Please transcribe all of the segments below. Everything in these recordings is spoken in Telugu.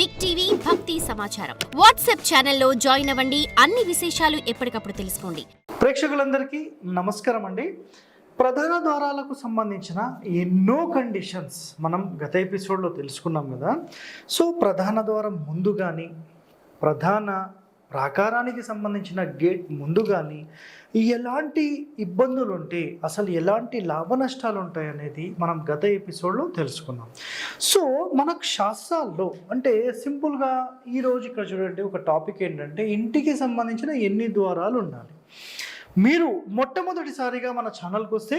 బిగ్ టీవీ భక్తి సమాచారం వాట్సాప్ ఛానల్లో జాయిన్ అవ్వండి. అన్ని విశేషాలు ఎప్పటికప్పుడు తెలుసుకోండి. ప్రేక్షకులందరికీ నమస్కారం అండి. ప్రధాన ద్వారాలకు సంబంధించిన ఎన్నో కండిషన్స్ మనం గత ఎపిసోడ్లో తెలుసుకున్నాం కదా. సో ప్రధాన ద్వారం ముందు కానీ ప్రధాన ప్రాకారానికి సంబంధించిన గేట్ ముందు కానీ ఎలాంటి ఇబ్బందులు ఉంటే అసలు ఎలాంటి లాభ నష్టాలు ఉంటాయి అనేది మనం గత ఎపిసోడ్లో తెలుసుకున్నాం. సో మనకు శాస్త్రాల్లో అంటే సింపుల్గా ఈరోజు ఇక్కడ చూడండి ఒక టాపిక్ ఏంటంటే ఇంటికి సంబంధించిన ఎన్ని ద్వారాలు ఉండాలి. మీరు మొట్టమొదటిసారిగా మన ఛానల్కి వస్తే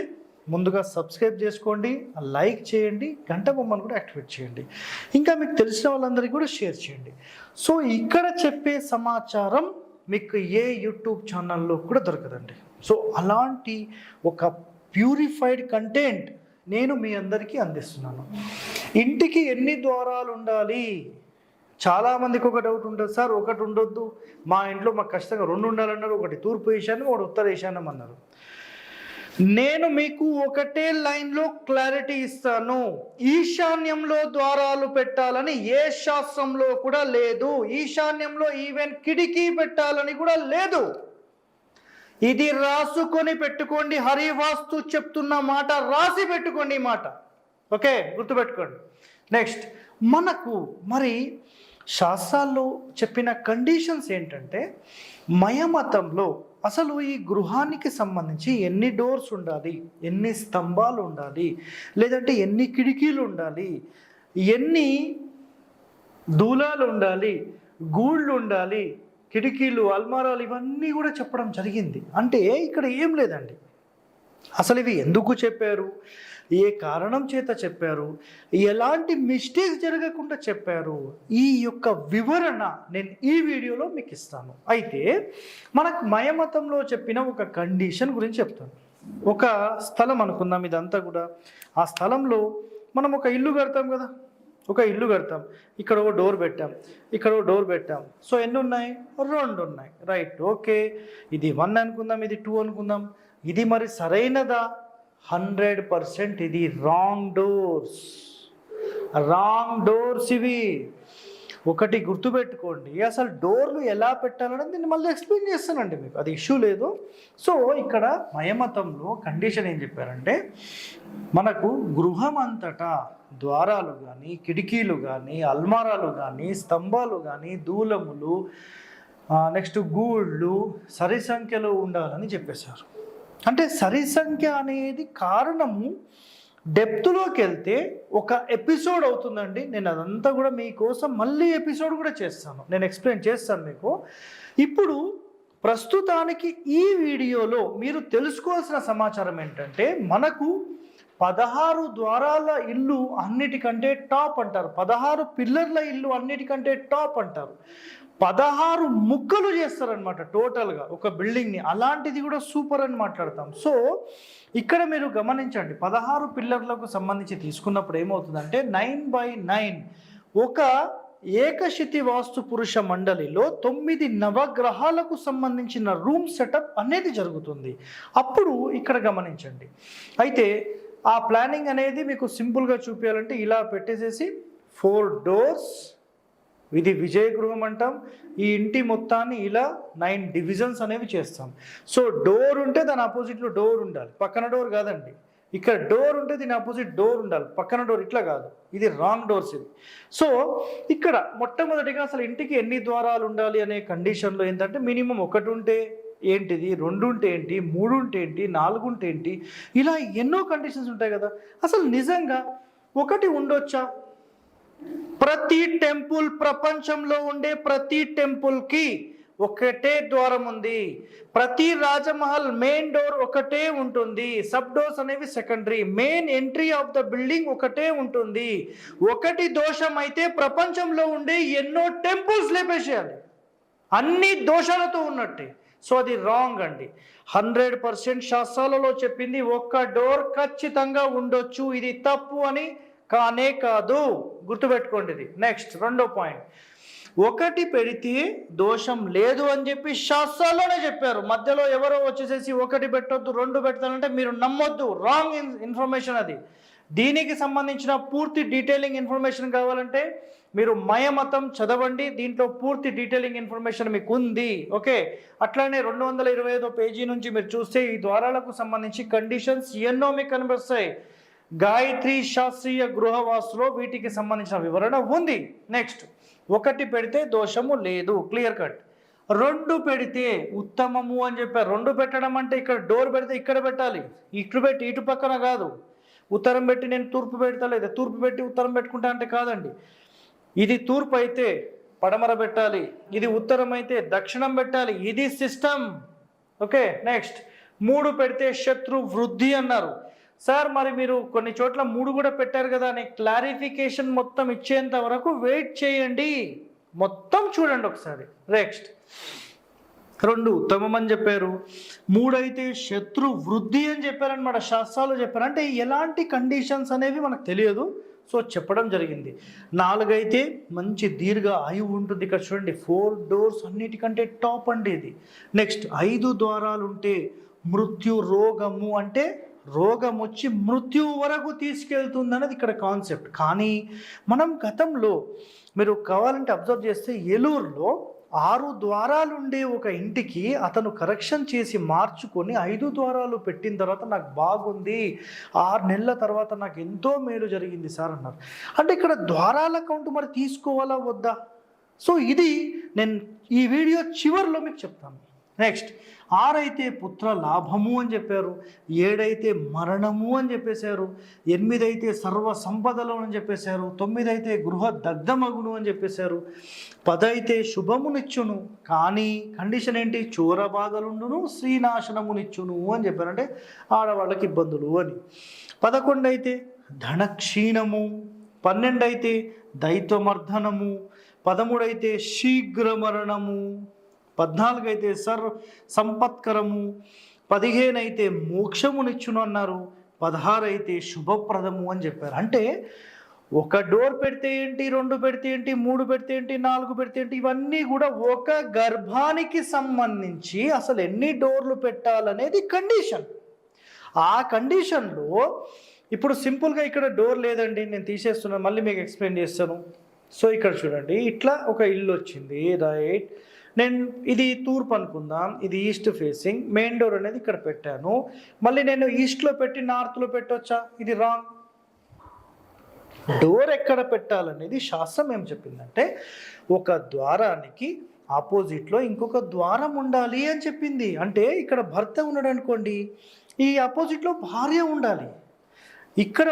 ముందుగా సబ్స్క్రైబ్ చేసుకోండి, లైక్ చేయండి, గంట బొమ్మను కూడా యాక్టివేట్ చేయండి, ఇంకా మీకు తెలిసిన వాళ్ళందరికీ కూడా షేర్ చేయండి. సో ఇక్కడ చెప్పే సమాచారం మీకు ఏ యూట్యూబ్ ఛానల్లో కూడా దొరకదండి. సో అలాంటి ఒక ప్యూరిఫైడ్ కంటెంట్ నేను మీ అందరికీ అందిస్తున్నాను. ఇంటికి ఎన్ని ద్వారాలు ఉండాలి? చాలామందికి ఒక డౌట్ ఉంటుంది, సార్ ఒకటి ఉండొద్దు, మా ఇంట్లో మాకు ఖచ్చితంగా రెండు ఉండాలన్నారు. ఒకటి తూర్పు ఈశాన్యం, ఒకటి ఉత్తర ఈశాన్యం అన్నారు. నేను మీకు ఒకటే లైన్లో క్లారిటీ ఇస్తాను. ఈశాన్యంలో ద్వారాలు పెట్టాలని ఏ శాస్త్రంలో కూడా లేదు. ఈశాన్యంలో ఈవెన్ కిటికీ పెట్టాలని కూడా లేదు. ఇది రాసుకొని పెట్టుకోండి. హరివాస్తు చెప్తున్న మాట రాసి పెట్టుకోండి ఈ మాట. ఓకే, గుర్తుపెట్టుకోండి. నెక్స్ట్ మనకు మరి శాస్త్రాల్లో చెప్పిన కండిషన్స్ ఏంటంటే మయమతంలో అసలు ఈ గృహానికి సంబంధించి ఎన్ని డోర్స్ ఉండాలి, ఎన్ని స్తంభాలు ఉండాలి, లేదంటే ఎన్ని కిటికీలు ఉండాలి, ఎన్ని దూలాలు ఉండాలి, గూళ్ళు ఉండాలి, కిటికీలు, అల్మారాలు, ఇవన్నీ కూడా చెప్పడం జరిగింది. అంటే ఇక్కడ ఏం లేదండి, అసలు ఇవి ఎందుకు చెప్పారు, ఏ కారణం చేత చెప్పారు, ఎలాంటి మిస్టేక్స్ జరగకుండా చెప్పారు, ఈ యొక్క వివరణ నేను ఈ వీడియోలో మీకు ఇస్తాను. అయితే మనకు మయమతంలో చెప్పిన ఒక కండిషన్ గురించి చెప్తాను. ఒక స్థలం అనుకుందాం, ఇదంతా కూడా ఆ స్థలంలో మనం ఒక ఇల్లు కడతాం కదా, ఒక ఇల్లు కడతాం. ఇక్కడ ఒక డోర్ పెట్టాం, ఇక్కడ ఒక డోర్ పెట్టాం. సో ఎన్ని ఉన్నాయి? రెండు ఉన్నాయి. Right, okay. ఇది 1 అనుకుందాం, ఇది 2 అనుకుందాం. ఇది మరి సరైనదా? 100% ఇది రాంగ్ డోర్స్. ఇవి ఒకటి గుర్తుపెట్టుకోండి. అసలు డోర్లు ఎలా పెట్టాలనేది నేను మళ్ళీ ఎక్స్ప్లెయిన్ చేస్తానండి మీకు, అది ఇష్యూ లేదు. సో ఇక్కడ మయమతంలో కండిషన్ ఏం చెప్పారంటే మనకు గృహం అంతటా ద్వారాలు కానీ, కిటికీలు కానీ, అల్మారాలు కానీ, స్తంభాలు కానీ, దూలములు, నెక్స్ట్ గూళ్ళు సరి సంఖ్యలో ఉండాలని చెప్పేశారు. అంటే సరి సంఖ్య అనేది కారణము డెప్త్లోకి వెళ్తే ఒక ఎపిసోడ్ అవుతుందండి. నేను అదంతా కూడా మీకోసం మళ్ళీ ఎపిసోడ్ కూడా చేస్తాను, నేను ఎక్స్ప్లెయిన్ చేస్తాను మీకు. ఇప్పుడు ప్రస్తుతానికి ఈ వీడియోలో మీరు తెలుసుకోవాల్సిన సమాచారం ఏంటంటే మనకు 16 ద్వారాల ఇల్లు అన్నిటికంటే టాప్ అంటారు, 16 పిల్లర్ల ఇల్లు అన్నిటికంటే టాప్ అంటారు, 16 ముక్కలు చేస్తారనమాట టోటల్గా ఒక బిల్డింగ్ని. అలాంటిది కూడా సూపర్ అని మాట్లాడతాం. సో ఇక్కడ మీరు గమనించండి, 16 పిల్లర్లకు సంబంధించి తీసుకున్నప్పుడు ఏమవుతుందంటే 9/9 ఒక ఏకశితి వాస్తు పురుష మండలిలో 9 నవగ్రహాలకు సంబంధించిన రూమ్ సెటప్ అనేది జరుగుతుంది. అప్పుడు ఇక్కడ గమనించండి. అయితే ఆ ప్లానింగ్ అనేది మీకు సింపుల్గా చూపించాలంటే ఇలా పెట్టేసేసి 4 డోర్స్, ఇది విజయ గృహం అంటాం. ఈ ఇంటి మొత్తాన్ని ఇలా 9 డివిజన్స్ అనేవి చేస్తాం. సో డోర్ ఉంటే దాని ఆపోజిట్లో డోర్ ఉండాలి, పక్కన డోర్ కాదండి. ఇక్కడ డోర్ ఉంటే దీని ఆపోజిట్ డోర్ ఉండాలి, పక్కన డోర్ ఇట్లా కాదు, ఇది రాంగ్ డోర్స్ ఇవి. సో ఇక్కడ మొట్టమొదటిగా అసలు ఇంటికి ఎన్ని ద్వారాలు ఉండాలి అనే కండిషన్లో ఏంటంటే మినిమం 1 ఉంటే ఏంటిది, 2 ఉంటే ఏంటి, 3 ఉంటే ఏంటి, 4 ఉంటే ఏంటి, ఇలా ఎన్నో కండిషన్స్ ఉంటాయి కదా. అసలు నిజంగా 1 ఉండొచ్చా? ప్రతి టెంపుల్, ప్రపంచంలో ఉండే ప్రతి టెంపుల్కి ఒకటే ద్వారం ఉంది. ప్రతి రాజమహల్ మెయిన్ డోర్ ఒకటే ఉంటుంది, సబ్ డోర్స్ అనేవి secondary. Main entry of the building ఒకటే ఉంటుంది. 1 దోషం అయితే ప్రపంచంలో ఉండే ఎన్నో టెంపుల్స్ లేపేసేయాలి, అన్ని దోషాలతో ఉన్నట్టే. సో అది రాంగ్ అండి. 100% శాస్త్రాలలో చెప్పింది 1 డోర్ ఖచ్చితంగా ఉండొచ్చు, ఇది తప్పు అని కానే కాదు, గుర్తుపెట్టుకోండి ఇది. నెక్స్ట్ రెండో పాయింట్, 1 పెడితే దోషం లేదు అని చెప్పి శాస్త్రాల్లోనే చెప్పారు. మధ్యలో ఎవరో వచ్చేసేసి 1 పెట్టొద్దు 2 పెడతానంటే మీరు నమ్మొద్దు, రాంగ్ ఇన్ఫర్మేషన్ అది. దీనికి సంబంధించిన పూర్తి డీటెయిలింగ్ ఇన్ఫర్మేషన్ కావాలంటే మీరు మయమతం చదవండి, దీంట్లో పూర్తి డీటెయిలింగ్ ఇన్ఫర్మేషన్ మీకు ఉంది. ఓకే, అట్లానే 225 పేజీ నుంచి మీరు చూస్తే ఈ ద్వారాలకు సంబంధించి కండిషన్స్ ఎన్నో మీకు కనిపిస్తాయి. గాయత్రి శాస్త్రీయ గృహవాసులో వీటికి సంబంధించిన వివరణ ఉంది. నెక్స్ట్, 1 పెడితే దోషము లేదు, క్లియర్ కట్. 2 పెడితే ఉత్తమము అని చెప్పారు. 2 పెట్టడం అంటే ఇక్కడ డోర్ పెడితే ఇక్కడ పెట్టాలి, ఇటు పెట్టి ఇటు పక్కన కాదు. ఉత్తరం పెట్టి నేను తూర్పు పెడతా, లేదా తూర్పు పెట్టి ఉత్తరం పెట్టుకుంటా అంటే కాదండి. ఇది తూర్పు అయితే పడమర పెట్టాలి, ఇది ఉత్తరం అయితే దక్షిణం పెట్టాలి, ఇది సిస్టమ్. ఓకే, నెక్స్ట్ 3 పెడితే శత్రు వృద్ధి అన్నారు. సార్ మరి మీరు కొన్ని చోట్ల 3 కూడా పెట్టారు కదా అని క్లారిఫికేషన్ మొత్తం ఇచ్చేంత వరకు వెయిట్ చేయండి, మొత్తం చూడండి ఒకసారి. నెక్స్ట్ 2 ఉత్తమం అని చెప్పారు, 3 అయితే శత్రు వృద్ధి అని చెప్పారనమాట, శాస్త్రాలు చెప్పారు. అంటే ఎలాంటి కండిషన్స్ అనేవి మనకు తెలియదు, సో చెప్పడం జరిగింది. 4 అయితే మంచి దీర్ఘ ఆయువు ఉంటుంది. ఇక్కడ చూడండి 4 డోర్స్ అన్నిటికంటే టాప్ అండి ఇది. నెక్స్ట్ 5 ద్వారాలు ఉంటే మృత్యు రోగము, అంటే రోగం వచ్చి మృత్యువు వరకు తీసుకెళ్తుంది అన్నది ఇక్కడ కాన్సెప్ట్. కానీ మనం గతంలో మీరు కావాలంటే అబ్జర్వ్ చేస్తే ఏలూరులో 6 ద్వారాలు ఉండే ఒక ఇంటికి అతను కరెక్షన్ చేసి మార్చుకొని 5 ద్వారాలు పెట్టిన తర్వాత నాకు బాగుంది, 6 నెలల తర్వాత నాకు ఎంతో మేలు జరిగింది సార్ అన్నారు. అంటే ఇక్కడ ద్వారాల కౌంట్ మరి తీసుకోవాలా వద్దా? సో ఇది నేను ఈ వీడియో చివరిలో మీకు చెప్తాను. నెక్స్ట్ 6 అయితే పుత్ర లాభము అని చెప్పారు, 7 అయితే మరణము అని చెప్పేశారు, 8 అయితే సర్వ సంపదలు అని చెప్పేశారు, 9 అయితే గృహ దగ్ధమగును అని చెప్పేశారు, 10 అయితే శుభమునిచ్చును, కానీ కండిషన్ ఏంటి, చోర బాధలుండును శ్రీనాశనమునిచ్చును అని చెప్పారు. అంటే ఆడవాళ్ళకి ఇబ్బందులు అని. 11 అయితే ధనక్షీణము, 12 అయితే దైత్వమర్ధనము, 13 అయితే శీఘ్ర మరణము, 14 అయితే సంపత్కరము, 15 అయితే మోక్షమునిచ్చును అన్నారు, 16 అయితే శుభప్రదము అని చెప్పారు. అంటే 1 డోర్ పెడితే ఏంటి, 2 పెడితే ఏంటి, 3 పెడితే ఏంటి, 4 పెడితే ఏంటి, ఇవన్నీ కూడా ఒక గర్భానికి సంబంధించి అసలు ఎన్ని డోర్లు పెట్టాలనేది కండిషన్. ఆ కండిషన్లో ఇప్పుడు సింపుల్గా ఇక్కడ డోర్ లేదండి, నేను తీసేస్తున్నాను, మళ్ళీ మీకు ఎక్స్ప్లెయిన్ చేస్తాను. సో ఇక్కడ చూడండి, ఇట్లా ఒక ఇల్లు వచ్చింది, రైట్. నేను ఇది తూర్పు అనుకుందాం, ఇది ఈస్ట్ ఫేసింగ్, మెయిన్ డోర్ అనేది ఇక్కడ పెట్టాను. మళ్ళీ నేను ఈస్ట్లో పెట్టి నార్త్లో పెట్టొచ్చా? ఇది రాంగ్. డోర్ ఎక్కడ పెట్టాలనేది శాస్త్రం ఏం చెప్పిందంటే ఒక ద్వారానికి ఆపోజిట్లో ఇంకొక ద్వారం ఉండాలి అని చెప్పింది. అంటే ఇక్కడ భర్త ఉన్నాడు అనుకోండి, ఈ ఆపోజిట్లో భార్య ఉండాలి. ఇక్కడ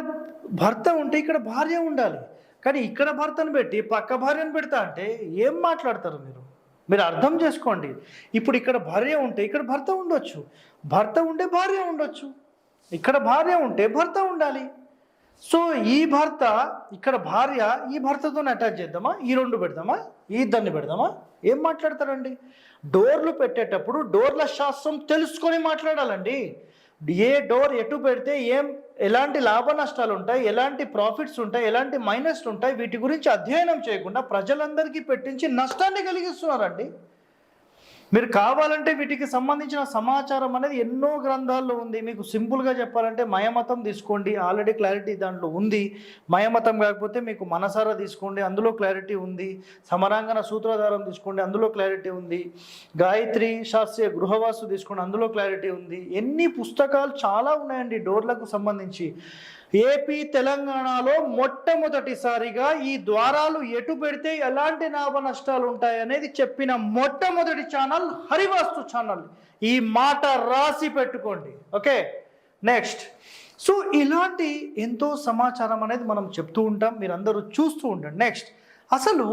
భర్త ఉంటే ఇక్కడ భార్య ఉండాలి. కానీ ఇక్కడ భర్తను పెట్టి పక్క భార్యను పెడతా అంటే ఏం మాట్లాడతారు మీరు అర్థం చేసుకోండి. ఇప్పుడు ఇక్కడ భార్య ఉంటే ఇక్కడ భర్త ఉండొచ్చు, భర్త ఉంటే భార్య ఉండొచ్చు, ఇక్కడ భార్య ఉంటే భర్త ఉండాలి. సో ఈ భర్త ఇక్కడ భార్య ఈ భర్తతో అటాచ్ చేద్దామా, ఈ 2 పెడదామా, ఈ ఇద్దరిని పెడదామా? ఏం మాట్లాడతారండి? డోర్లు పెట్టేటప్పుడు డోర్ల శాస్త్రం తెలుసుకొని మాట్లాడాలండి. ఏ డోర్ ఎటు పెడితే ఎలాంటి లాభ నష్టాలు ఉంటాయి, ఎలాంటి ప్రాఫిట్స్ ఉంటాయి, ఎలాంటి మైనస్లు ఉంటాయి, వీటి గురించి అధ్యయనం చేయకుండా ప్రజలందరికీ పెట్టించి నష్టాన్ని కలిగిస్తున్నారండి. మీరు కావాలంటే వీటికి సంబంధించిన సమాచారం అనేది ఎన్నో గ్రంథాల్లో ఉంది. మీకు సింపుల్గా చెప్పాలంటే మయమతం తీసుకోండి, ఆల్రెడీ క్లారిటీ దాంట్లో ఉంది. మయమతం కాకపోతే మీకు మనసారా తీసుకోండి, అందులో క్లారిటీ ఉంది. సమరాంగన సూత్రధారం తీసుకోండి, అందులో క్లారిటీ ఉంది. గాయత్రి శాస్త్రీయ గృహవాసు తీసుకోండి, అందులో క్లారిటీ ఉంది. ఎన్ని పుస్తకాలు చాలా ఉన్నాయండి డోర్లకు సంబంధించి. ఏపీ తెలంగాణలో మొట్టమొదటిసారిగా ఈ ద్వారాలు ఎటు పెడితే ఎలాంటి లాభ నష్టాలు ఉంటాయి అనేది చెప్పిన మొట్టమొదటి ఛానల్ హరివాస్తు ఛానల్. ఈ మాట రాసి పెట్టుకోండి. Okay, next. సో ఇలాంటి ఎంతో సమాచారం అనేది మనం చెప్తూ ఉంటాం, మీరందరూ చూస్తూ ఉండండి. నెక్స్ట్, అసలు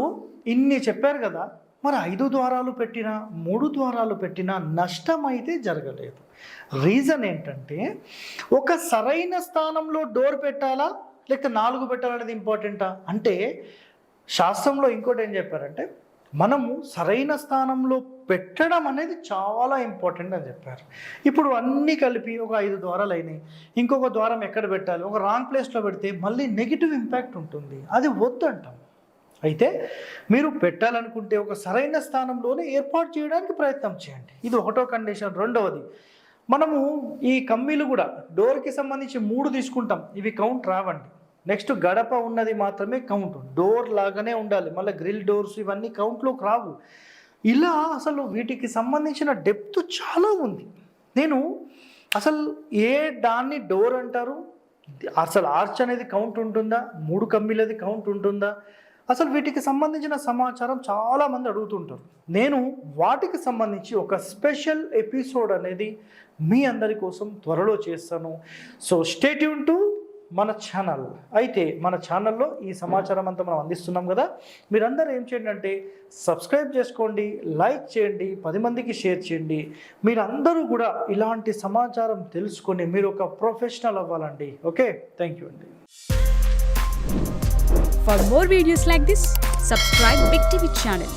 ఇన్ని చెప్పారు కదా, మరి 5 ద్వారాలు పెట్టినా 3 ద్వారాలు పెట్టినా నష్టం అయితే జరగలేదు. రీజన్ ఏంటంటే ఒక సరైన స్థానంలో డోర్ పెట్టాలా లేక 4 పెట్టాలనేది ఇంపార్టెంటా అంటే శాస్త్రంలో ఇంకోటి ఏం చెప్పారంటే మనము సరైన స్థానంలో పెట్టడం అనేది చాలా ఇంపార్టెంట్ అని చెప్పారు. ఇప్పుడు అన్నీ కలిపి ఒక 5 ద్వారాలు అయినాయి, ఇంకొక ద్వారం ఎక్కడ పెట్టాలి, ఒక రాంగ్ ప్లేస్లో పెడితే మళ్ళీ నెగిటివ్ ఇంపాక్ట్ ఉంటుంది, అది వద్దంటాం. అయితే మీరు పెట్టాలనుకుంటే ఒక సరైన స్థానంలోనే ఏర్పాటు చేయడానికి ప్రయత్నం చేయండి. ఇది 1వ కండిషన్. 2వది మనము ఈ కమ్మీలు కూడా డోర్కి సంబంధించి 3 తీసుకుంటాం, ఇవి కౌంట్ రావండి. నెక్స్ట్ గడప ఉన్నది మాత్రమే కౌంట్, డోర్ లాగానే ఉండాలి. మళ్ళీ గ్రిల్ డోర్స్ ఇవన్నీ కౌంట్లోకి రావు. ఇలా అసలు వీటికి సంబంధించిన డెప్త్ చాలా ఉంది. నేను అసలు ఏ దాన్ని డోర్ అంటారు, అసలు ఆర్చ్ అనేది కౌంట్ ఉంటుందా, 3 కమ్మీలది కౌంట్ ఉంటుందా, అసలు వీటికి సంబంధించిన సమాచారం చాలామంది అడుగుతుంటారు. నేను వాటికి సంబంధించి ఒక స్పెషల్ ఎపిసోడ్ అనేది మీ అందరి కోసం త్వరలో చేస్తాను. సో స్టే ట్యూన్ టు మన ఛానల్. అయితే మన ఛానల్లో ఈ సమాచారం అంతా మనం అందిస్తున్నాం కదా, మీరందరూ ఏం చేయండి అంటే సబ్స్క్రైబ్ చేసుకోండి, లైక్ చేయండి, 10 మందికి షేర్ చేయండి. మీరందరూ కూడా ఇలాంటి సమాచారం తెలుసుకొని మీరు ఒక ప్రొఫెషనల్ అవ్వాలండి. ఓకే, థ్యాంక్ యూ అండి. For more videos like this, subscribe Big TV channel.